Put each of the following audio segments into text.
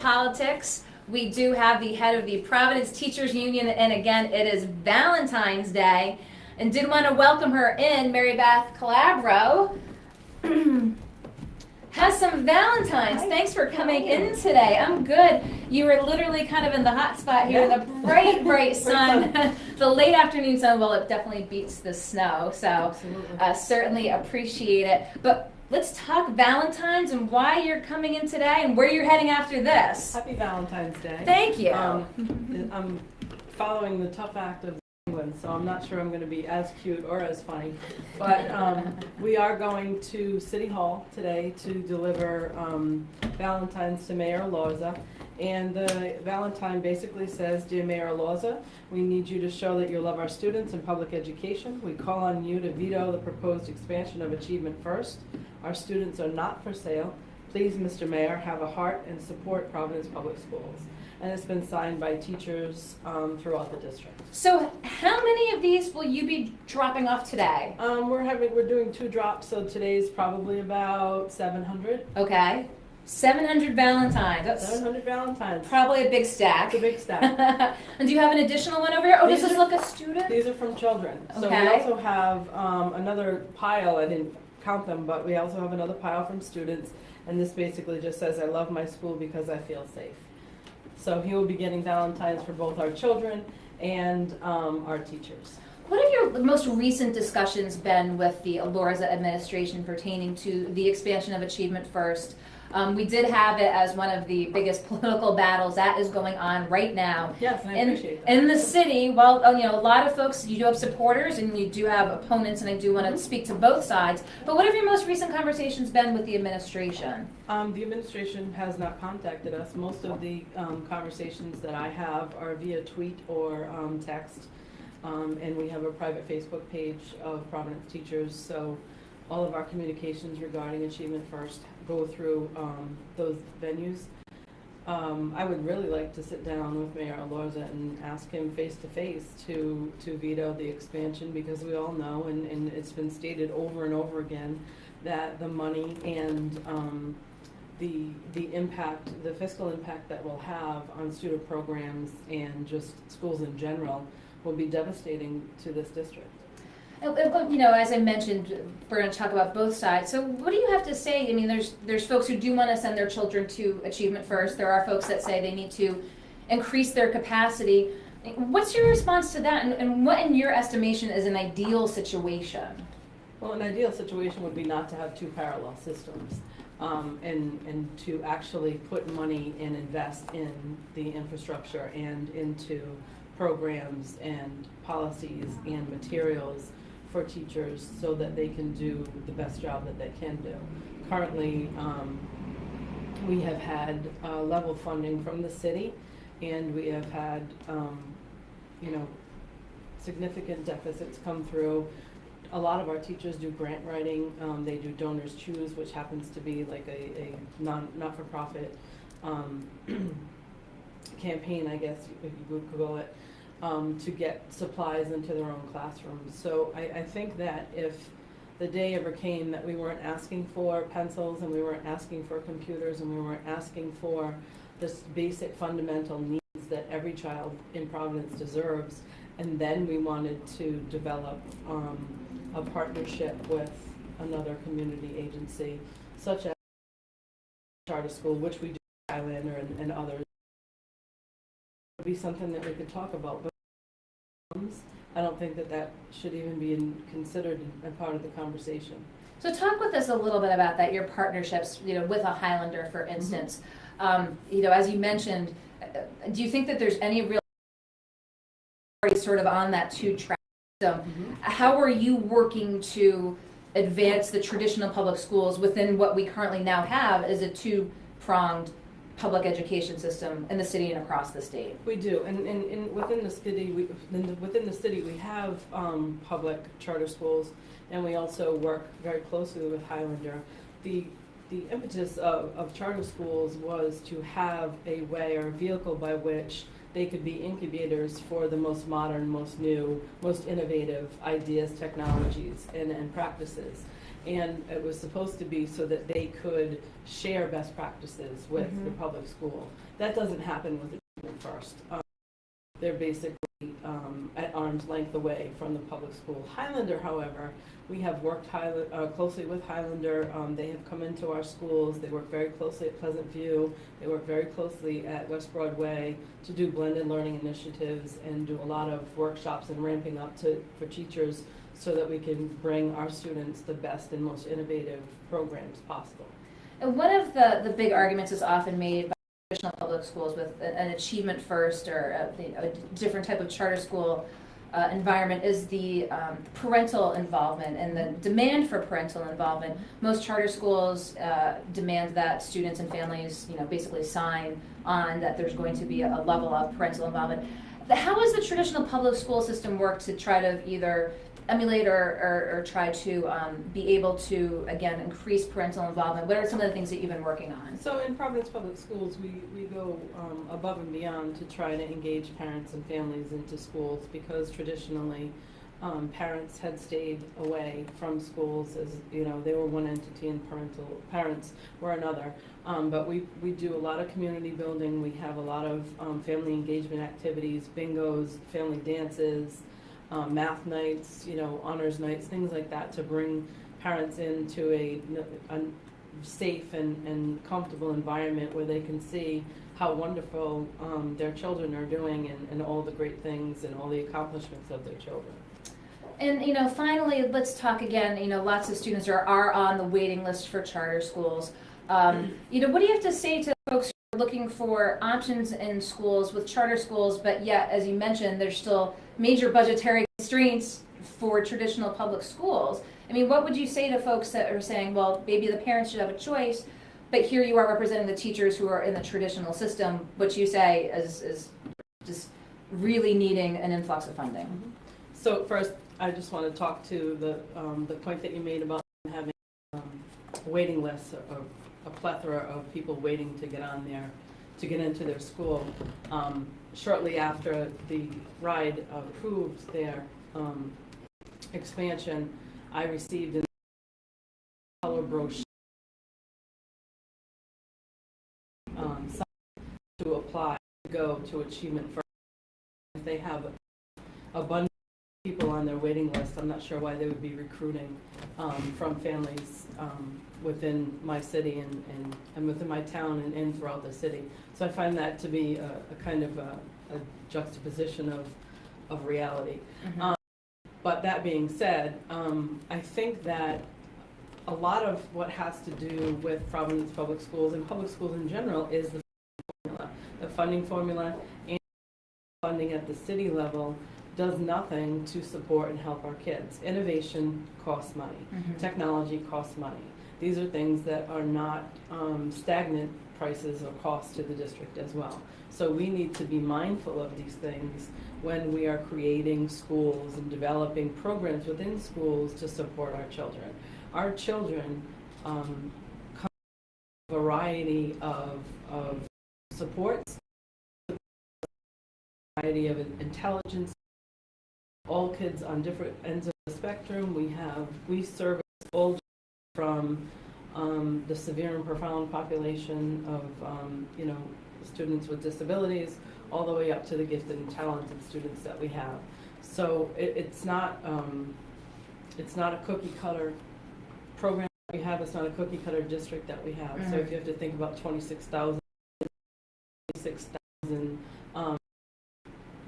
politics. We do have the head of the Providence Teachers Union, and again, it is Valentine's Day. And did want to welcome her in, Mary Beth Calabro. Has some Valentines. Thanks for coming in today. I'm good. You were literally kind of in the hot spot here, the bright, bright sun. The late afternoon sun, well, it definitely beats the snow, so certainly appreciate it. But let's talk Valentine's and why you're coming in today and where you're heading after this. Happy Valentine's Day. Thank you. I'm following the tough act of England, so I'm not sure I'm going to be as cute or as funny. But we are going to City Hall today to deliver Valentine's to Mayor Lorza. And the Valentine basically says, Dear Mayor Lorza, we need you to show that you love our students and public education. We call on you to veto the proposed expansion of Achievement First. Our students are not for sale. Please, Mr. Mayor, have a heart and support Providence Public Schools. And it's been signed by teachers throughout the district. So how many of these will you be dropping off today? We're doing 2 drops, so today's probably about 700. Okay. 700 Valentines. That's 700 Valentines. probably a big stack. It's a big stack. And do you have an additional one over here? Oh, does this look a student? These are from children. So we Okay. also have another pile. I didn't count them, but we also have another pile from students. And this basically just says, I love my school because I feel safe. So he will be getting Valentines for both our children and our teachers. What have your most recent discussions been with the Lorza administration pertaining to the expansion of Achievement First? We did have it as one of the biggest political battles that is going on right now. Yes, and I appreciate that. In the city, well, you know, a lot of folks, you do have supporters and you do have opponents, and I do want to speak to both sides. But what have your most recent conversations been with the administration? The administration has not contacted us. Most of the conversations that I have are via tweet or text. And we have a private Facebook page of Providence teachers, so all of our communications regarding Achievement First go through those venues. I would really like to sit down with Mayor Lorza and ask him face to face to veto the expansion, because we all know, and it's been stated over and over again, that the money and the impact, the fiscal impact that we'll have on student programs and just schools in general will be devastating to this district. You know, as I mentioned, we're going to talk about both sides. So what do you have to say? I mean, there's folks who do want to send their children to Achievement First. There are folks that say they need to increase their capacity. What's your response to that? And what, in your estimation, is an ideal situation? Well, an ideal situation would be not to have 2 parallel systems, and to actually put money and invest in the infrastructure and into programs and policies and materials for teachers so that they can do the best job that they can do. Currently, we have had level funding from the city, and we have had significant deficits come through. A lot of our teachers do grant writing. They do Donors Choose, which happens to be like a not-for-profit campaign, I guess, if you would Google it, to get supplies into their own classrooms. So I think that if the day ever came that we weren't asking for pencils and we weren't asking for computers and we weren't asking for this basic fundamental needs that every child in Providence deserves, and then we wanted to develop a partnership with another community agency, such as charter school, which we do in Highlander and others, would be something that we could talk about. But I don't think that should even be considered a part of the conversation. So talk with us a little bit about that, your partnerships, you know, with a Highlander, for instance. You know, as you mentioned, do you think that there's any real sort of on that 2-track system? How are you working to advance the traditional public schools within what we currently now have as a 2-pronged public education system in the city and across the state? We do, and within the city, we have public charter schools, and we also work very closely with Highlander. The impetus of charter schools was to have a way or a vehicle by which they could be incubators for the most modern, most new, most innovative ideas, technologies, and practices. And it was supposed to be so that they could share best practices with the public school. That doesn't happen with Achievement First. They're basically at arm's length away from the public school. Highlander, however, we have worked closely with Highlander. They have come into our schools. They work very closely at Pleasant View. They work very closely at West Broadway to do blended learning initiatives and do a lot of workshops and ramping up for teachers so that we can bring our students the best and most innovative programs possible. And one of the big arguments is often made by traditional public schools with an achievement first or a different type of charter school environment is the parental involvement and the demand for parental involvement. Most charter schools demand that students and families, basically sign on that there's going to be a level of parental involvement. How does the traditional public school system work to try to either emulate or try to be able to, again, increase parental involvement? What are some of the things that you've been working on? So in Providence Public Schools, we go above and beyond to try to engage parents and families into schools because traditionally parents had stayed away from schools as, they were one entity and parents were another. But we do a lot of community building. We have a lot of family engagement activities, bingos, family dances, math nights, honors nights, things like that to bring parents into a safe and comfortable environment where they can see how wonderful their children are doing and all the great things and all the accomplishments of their children. And finally, let's talk again. Lots of students are on the waiting list for charter schools. What do you have to say to folks who are looking for options in schools with charter schools, but yet, as you mentioned, there's still major budgetary constraints for traditional public schools? I mean, what would you say to folks that are saying, well, maybe the parents should have a choice, but here you are representing the teachers who are in the traditional system, which you say is just really needing an influx of funding? Mm-hmm. So first, I just want to talk to the point that you made about having waiting lists or a plethora of people waiting to get on there, to get into their school. Shortly after the RIDE approved their expansion, I received a color brochure to apply to go to Achievement First. If they have a bunch of people on their waiting list, I'm not sure why they would be recruiting from families within my city and within my town and throughout the city. So I find that to be a kind of a juxtaposition of reality. Mm-hmm. But that being said, I think that a lot of what has to do with Providence Public Schools and public schools in general is the funding formula and funding at the city level does nothing to support and help our kids. Innovation costs money. Mm-hmm. Technology costs money. These are things that are not stagnant prices or costs to the district as well. So we need to be mindful of these things when we are creating schools and developing programs within schools to support our children. Our children come with a variety of supports, a variety of intelligence, all kids on different ends of the spectrum. We service all from the severe and profound population of students with disabilities, all the way up to the gifted and talented students that we have. So it's not a cookie cutter program that we have. It's not a cookie cutter district that we have. Mm-hmm. So if you have to think about 26,000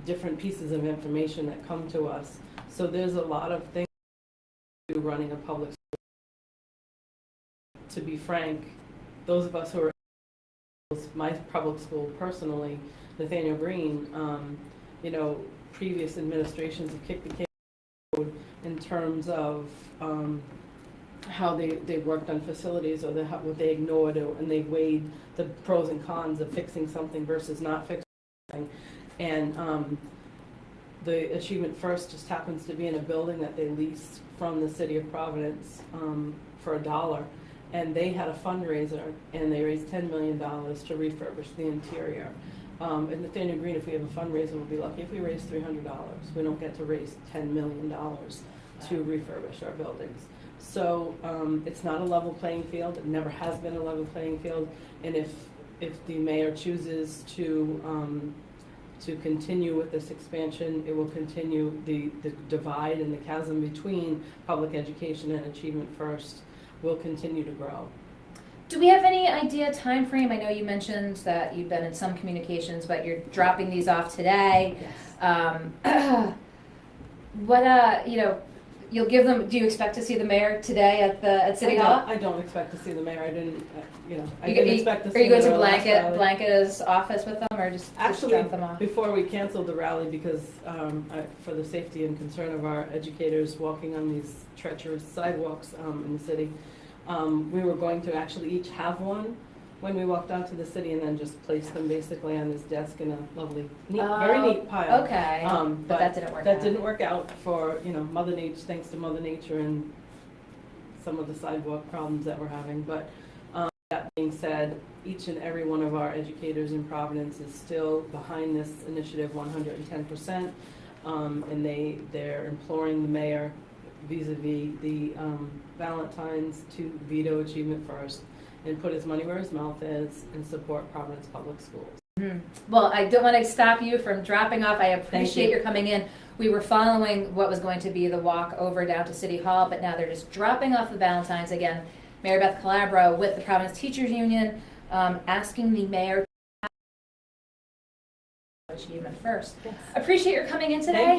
different pieces of information that come to us. So there's a lot of things to running a public school. To be frank, those of us who are in my public school personally, Nathaniel Green, previous administrations have kicked the can down the road in terms of how they worked on facilities or what they ignored, and they weighed the pros and cons of fixing something versus not fixing something. And the Achievement First just happens to be in a building that they leased from the city of Providence for $1. And they had a fundraiser, and they raised $10 million to refurbish the interior. And Nathaniel Green, if we have a fundraiser, we'll be lucky if we raise $300. We don't get to raise $10 million to refurbish our buildings. So it's not a level playing field. It never has been a level playing field. And if the mayor chooses to continue with this expansion, it will continue the divide and the chasm between public education and Achievement First will continue to grow. Do we have any idea time frame? I know you mentioned that you've been in some communications, but you're dropping these off today. Yes. You'll give them. Do you expect to see the mayor today at City Hall? I don't expect to see the mayor. I didn't expect to see. Are you going to the blanket his office with them, or just drop them off? Before we canceled the rally, because for the safety and concern of our educators walking on these treacherous sidewalks in the city, we were going to actually each have one when we walked out to the city, and then just place them basically on this desk in a lovely, very neat pile. Okay, but that didn't work. That didn't work out for Mother Nature, thanks to Mother Nature and some of the sidewalk problems that we're having. But that being said, each and every one of our educators in Providence is still behind this initiative 110%, and they're imploring the mayor vis-a-vis the Valentines to veto Achievement First and put his money where his mouth is and support Providence Public Schools. Mm-hmm. Well, I don't want to stop you from dropping off. I appreciate your coming in. We were following what was going to be the walk over down to City Hall, but now they're just dropping off the Valentines again. Mary Beth Calabro with the Providence Teachers Union asking the mayor to Achievement First. Yes. Appreciate your coming in today. Thank you.